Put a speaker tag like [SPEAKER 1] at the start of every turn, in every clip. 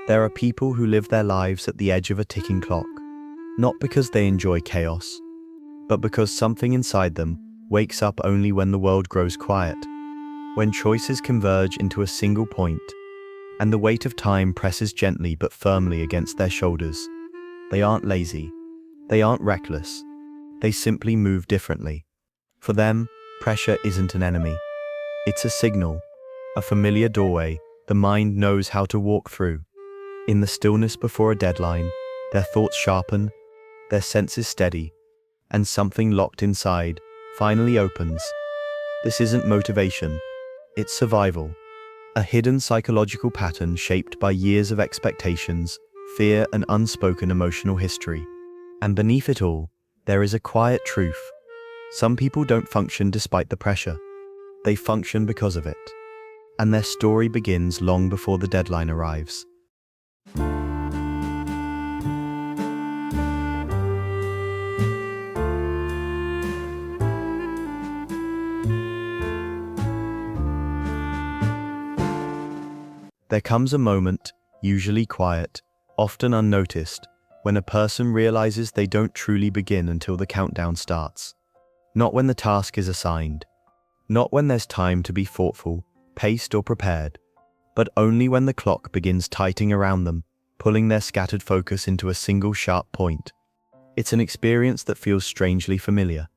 [SPEAKER 1] There are people who live their lives at the edge of a ticking clock, not because they enjoy chaos, but because something inside them wakes up only when the world grows quiet, when choices converge into a single point, and the weight of time presses gently but firmly against their shoulders. They aren't lazy. They aren't reckless. They simply move differently. For them, pressure isn't an enemy. It's a signal, a familiar doorway the mind knows how to walk through. In the stillness before a deadline, their thoughts sharpen, their senses steady, and something locked inside finally opens. This isn't motivation, it's survival. A hidden psychological pattern shaped by years of expectations, fear, and unspoken emotional history. And beneath it all, there is a quiet truth. Some people don't function despite the pressure. They function because of it. And their story begins long before the deadline arrives. There comes a moment, usually quiet, often unnoticed, when a person realizes they don't truly begin until the countdown starts. Not when the task is assigned, not when there's time to be thoughtful, paced, or prepared, but only when the clock begins tightening around them, pulling their scattered focus into a single sharp point. It's an experience that feels strangely familiar,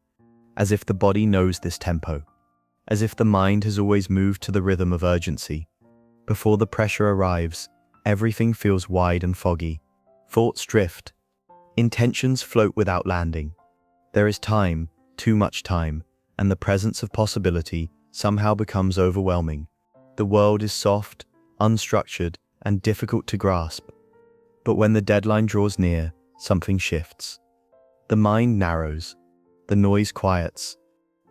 [SPEAKER 1] as if the body knows this tempo, as if the mind has always moved to the rhythm of urgency. Before the pressure arrives, everything feels wide and foggy. Thoughts drift. Intentions float without landing. There is time, too much time, and the presence of possibility somehow becomes overwhelming. The world is soft, unstructured, and difficult to grasp. But when the deadline draws near, something shifts. The mind narrows. The noise quiets.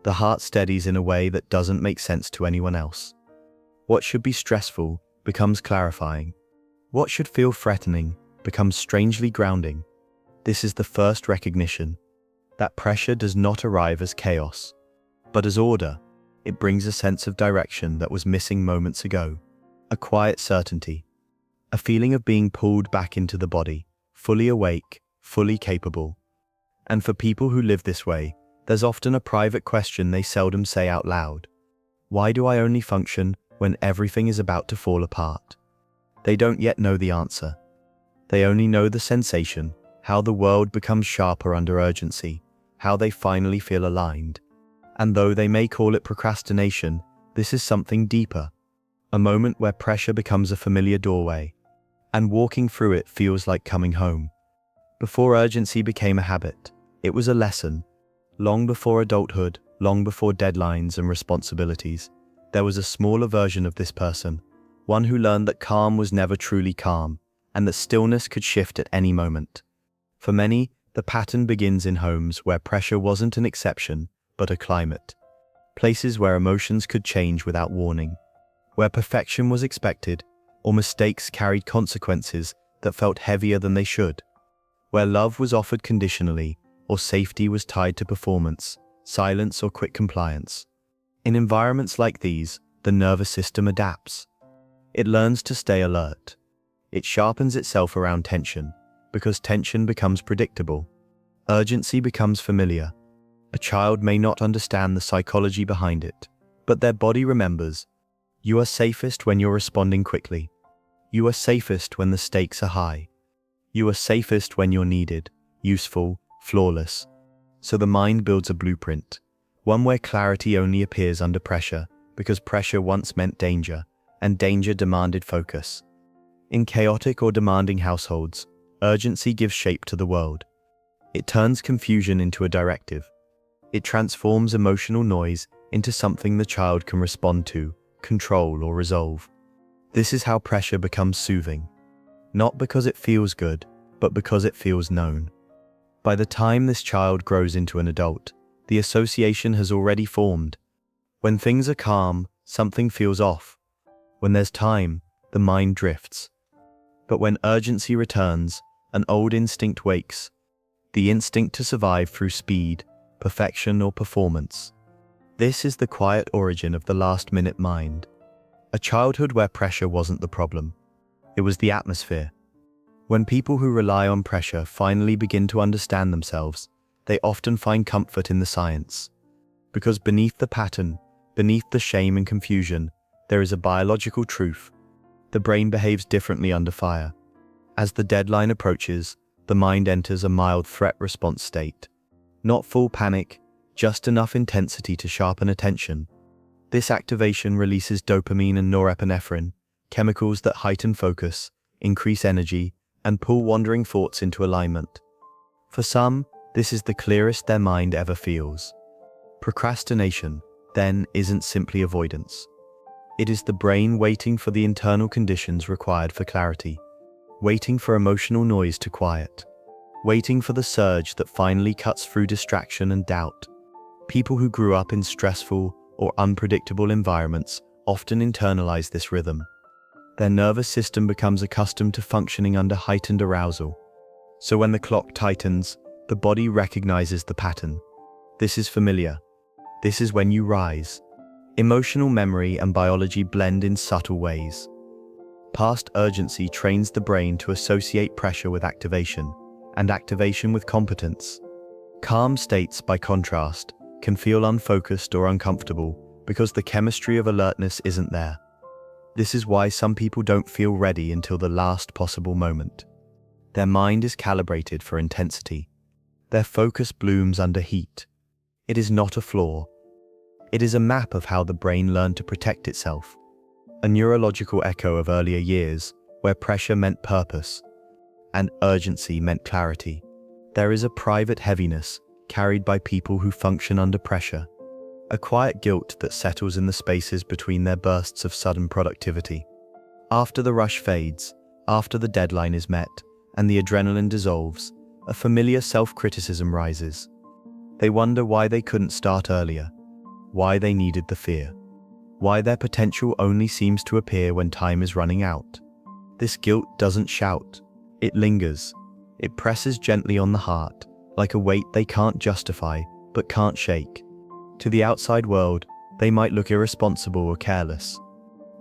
[SPEAKER 1] The heart steadies in a way that doesn't make sense to anyone else. What should be stressful becomes clarifying. What should feel threatening becomes strangely grounding. This is the first recognition that pressure does not arrive as chaos, but as order. It brings a sense of direction that was missing moments ago, a quiet certainty, a feeling of being pulled back into the body, fully awake, fully capable. And for people who live this way, there's often a private question they seldom say out loud. Why do I only function when everything is about to fall apart? They don't yet know the answer. They only know the sensation, how the world becomes sharper under urgency, how they finally feel aligned. And though they may call it procrastination, this is something deeper, a moment where pressure becomes a familiar doorway, and walking through it feels like coming home. Before urgency became a habit, it was a lesson. Long before adulthood, long before deadlines and responsibilities, there was a smaller version of this person, one who learned that calm was never truly calm, and that stillness could shift at any moment. For many, the pattern begins in homes where pressure wasn't an exception, but a climate. Places where emotions could change without warning, where perfection was expected, or mistakes carried consequences that felt heavier than they should, where love was offered conditionally, or safety was tied to performance, silence, or quick compliance. In environments like these, the nervous system adapts. It learns to stay alert. It sharpens itself around tension, because tension becomes predictable. Urgency becomes familiar. A child may not understand the psychology behind it, but their body remembers. You are safest when you're responding quickly. You are safest when the stakes are high. You are safest when you're needed, useful, flawless. So the mind builds a blueprint, one where clarity only appears under pressure, because pressure once meant danger, and danger demanded focus. In chaotic or demanding households, urgency gives shape to the world. It turns confusion into a directive. It transforms emotional noise into something the child can respond to, control, or resolve. This is how pressure becomes soothing. Not because it feels good, but because it feels known. By the time this child grows into an adult, the association has already formed. When things are calm, something feels off. When there's time, the mind drifts. But when urgency returns, an old instinct wakes. The instinct to survive through speed, perfection, or performance. This is the quiet origin of the last-minute mind. A childhood where pressure wasn't the problem. It was the atmosphere. When people who rely on pressure finally begin to understand themselves, they often find comfort in the science. Because beneath the pattern, beneath the shame and confusion, there is a biological truth. The brain behaves differently under fire. As the deadline approaches, the mind enters a mild threat response state. Not full panic, just enough intensity to sharpen attention. This activation releases dopamine and norepinephrine, chemicals that heighten focus, increase energy, and pull wandering thoughts into alignment. For some, this is the clearest their mind ever feels. Procrastination, then, isn't simply avoidance. It is the brain waiting for the internal conditions required for clarity, waiting for emotional noise to quiet, waiting for the surge that finally cuts through distraction and doubt. People who grew up in stressful or unpredictable environments often internalize this rhythm. Their nervous system becomes accustomed to functioning under heightened arousal. So when the clock tightens, the body recognizes the pattern. This is familiar. This is when you rise. Emotional memory and biology blend in subtle ways. Past urgency trains the brain to associate pressure with activation, and activation with competence. Calm states, by contrast, can feel unfocused or uncomfortable because the chemistry of alertness isn't there. This is why some people don't feel ready until the last possible moment. Their mind is calibrated for intensity. Their focus blooms under heat. It is not a flaw. It is a map of how the brain learned to protect itself. A neurological echo of earlier years, where pressure meant purpose and urgency meant clarity. There is a private heaviness carried by people who function under pressure, a quiet guilt that settles in the spaces between their bursts of sudden productivity. After the rush fades, after the deadline is met, and the adrenaline dissolves, a familiar self-criticism rises. They wonder why they couldn't start earlier, why they needed the fear, why their potential only seems to appear when time is running out. This guilt doesn't shout, it lingers. It presses gently on the heart, like a weight they can't justify, but can't shake. To the outside world, they might look irresponsible or careless.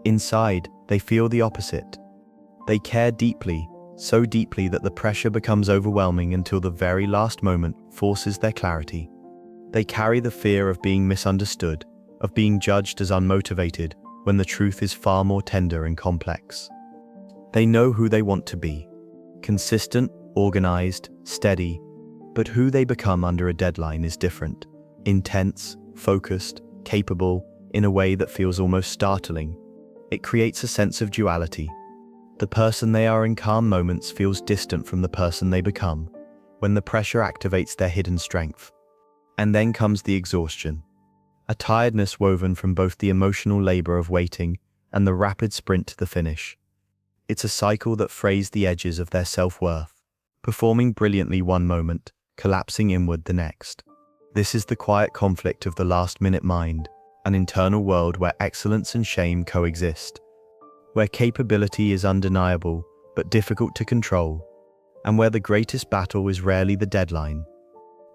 [SPEAKER 1] Inside, they feel the opposite. They care deeply, so deeply that the pressure becomes overwhelming until the very last moment forces their clarity. They carry the fear of being misunderstood, of being judged as unmotivated, when the truth is far more tender and complex. They know who they want to be. Consistent, organized, steady, but who they become under a deadline is different. Intense, focused, capable, in a way that feels almost startling. It creates a sense of duality. The person they are in calm moments feels distant from the person they become, when the pressure activates their hidden strength. And then comes the exhaustion. A tiredness woven from both the emotional labor of waiting and the rapid sprint to the finish. It's a cycle that frays the edges of their self-worth, performing brilliantly one moment, collapsing inward the next. This is the quiet conflict of the last-minute mind, an internal world where excellence and shame coexist, where capability is undeniable but difficult to control, and where the greatest battle is rarely the deadline,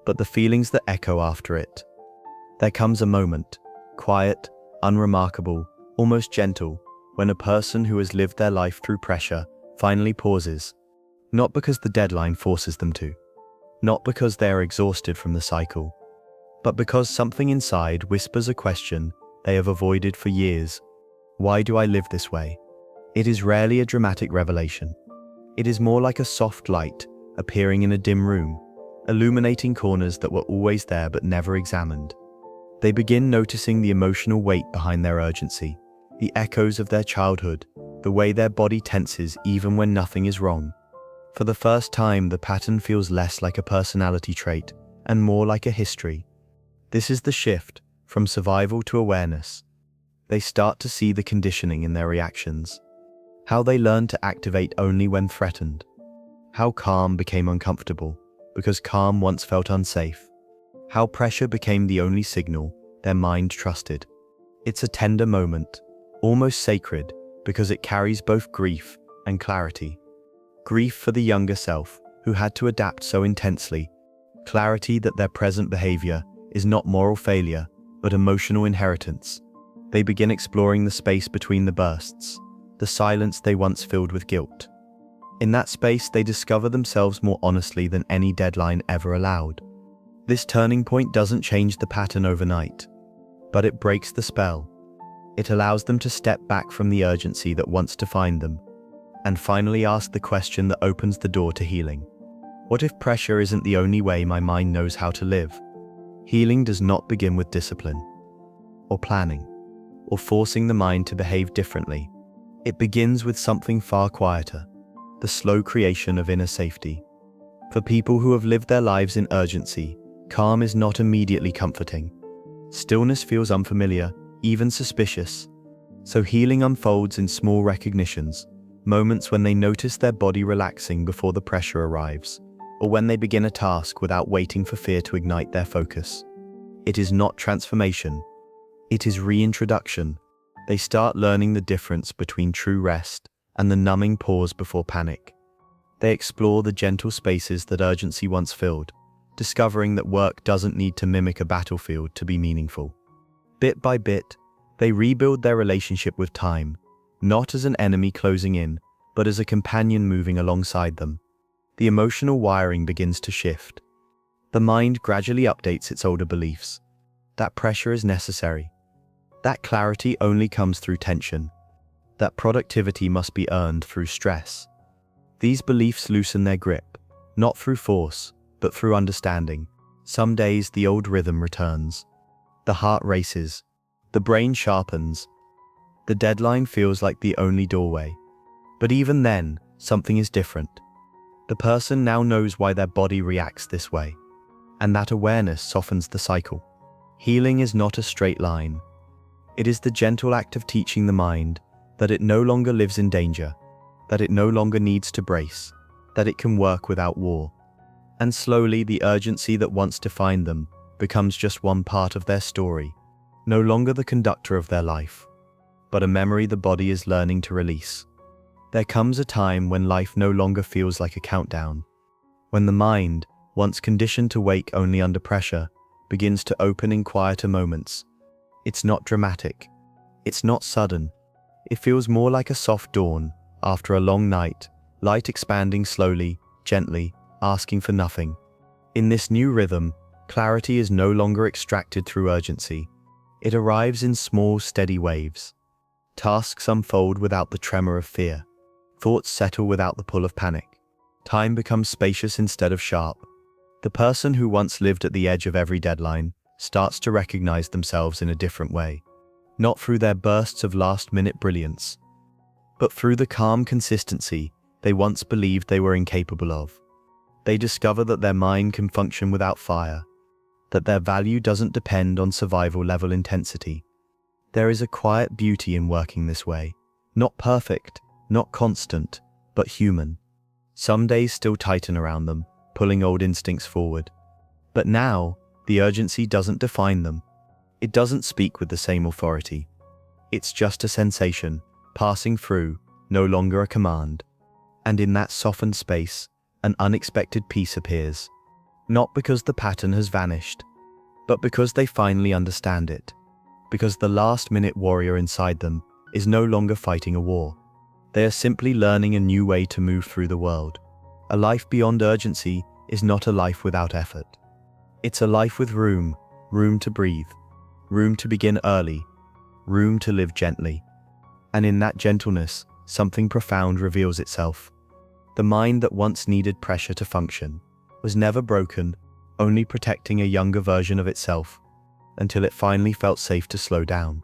[SPEAKER 1] but the feelings that echo after it. There comes a moment, quiet, unremarkable, almost gentle, when a person who has lived their life through pressure finally pauses, not because the deadline forces them to, not because they are exhausted from the cycle, but because something inside whispers a question they have avoided for years. Why do I live this way? It is rarely a dramatic revelation. It is more like a soft light appearing in a dim room, illuminating corners that were always there but never examined. They begin noticing the emotional weight behind their urgency, the echoes of their childhood, the way their body tenses even when nothing is wrong. For the first time, the pattern feels less like a personality trait and more like a history. This is the shift from survival to awareness. They start to see the conditioning in their reactions, how they learn to activate only when threatened, how calm became uncomfortable because calm once felt unsafe, how pressure became the only signal their mind trusted. It's a tender moment, almost sacred, because it carries both grief and clarity. Grief for the younger self, who had to adapt so intensely, clarity that their present behavior is not moral failure, but emotional inheritance. They begin exploring the space between the bursts, the silence they once filled with guilt. In that space, they discover themselves more honestly than any deadline ever allowed. This turning point doesn't change the pattern overnight, but it breaks the spell. It allows them to step back from the urgency that once defined them, and finally ask the question that opens the door to healing. What if pressure isn't the only way my mind knows how to live? Healing does not begin with discipline, or planning, or forcing the mind to behave differently. It begins with something far quieter, the slow creation of inner safety. For people who have lived their lives in urgency, calm is not immediately comforting. Stillness feels unfamiliar, even suspicious. So healing unfolds in small recognitions, moments when they notice their body relaxing before the pressure arrives, or when they begin a task without waiting for fear to ignite their focus. It is not transformation. It is reintroduction. They start learning the difference between true rest and the numbing pause before panic. They explore the gentle spaces that urgency once filled, discovering that work doesn't need to mimic a battlefield to be meaningful. Bit by bit, they rebuild their relationship with time, not as an enemy closing in, but as a companion moving alongside them. The emotional wiring begins to shift. The mind gradually updates its older beliefs. That pressure is necessary. That clarity only comes through tension. That productivity must be earned through stress. These beliefs loosen their grip, not through force, but through understanding. Some days the old rhythm returns. The heart races. The brain sharpens. The deadline feels like the only doorway. But even then, something is different. The person now knows why their body reacts this way, and that awareness softens the cycle. Healing is not a straight line. It is the gentle act of teaching the mind that it no longer lives in danger, that it no longer needs to brace, that it can work without war. And slowly the urgency that once defined them becomes just one part of their story, no longer the conductor of their life, but a memory the body is learning to release. There comes a time when life no longer feels like a countdown, when the mind, once conditioned to wake only under pressure, begins to open in quieter moments. It's not dramatic. It's not sudden. It feels more like a soft dawn after a long night, light expanding slowly, gently, asking for nothing. In this new rhythm, clarity is no longer extracted through urgency. It arrives in small, steady waves. Tasks unfold without the tremor of fear. Thoughts settle without the pull of panic. Time becomes spacious instead of sharp. The person who once lived at the edge of every deadline starts to recognize themselves in a different way, not through their bursts of last-minute brilliance, but through the calm consistency they once believed they were incapable of. They discover that their mind can function without fire, that their value doesn't depend on survival-level intensity. There is a quiet beauty in working this way, not perfect, not constant, but human. Some days still tighten around them, pulling old instincts forward. But now, the urgency doesn't define them. It doesn't speak with the same authority. It's just a sensation, passing through, no longer a command. And in that softened space, an unexpected peace appears. Not because the pattern has vanished, but because they finally understand it. Because the last-minute warrior inside them is no longer fighting a war. They are simply learning a new way to move through the world. A life beyond urgency is not a life without effort. It's a life with room to breathe, room to begin early, room to live gently. And in that gentleness, something profound reveals itself. The mind that once needed pressure to function was never broken, only protecting a younger version of itself, until it finally felt safe to slow down.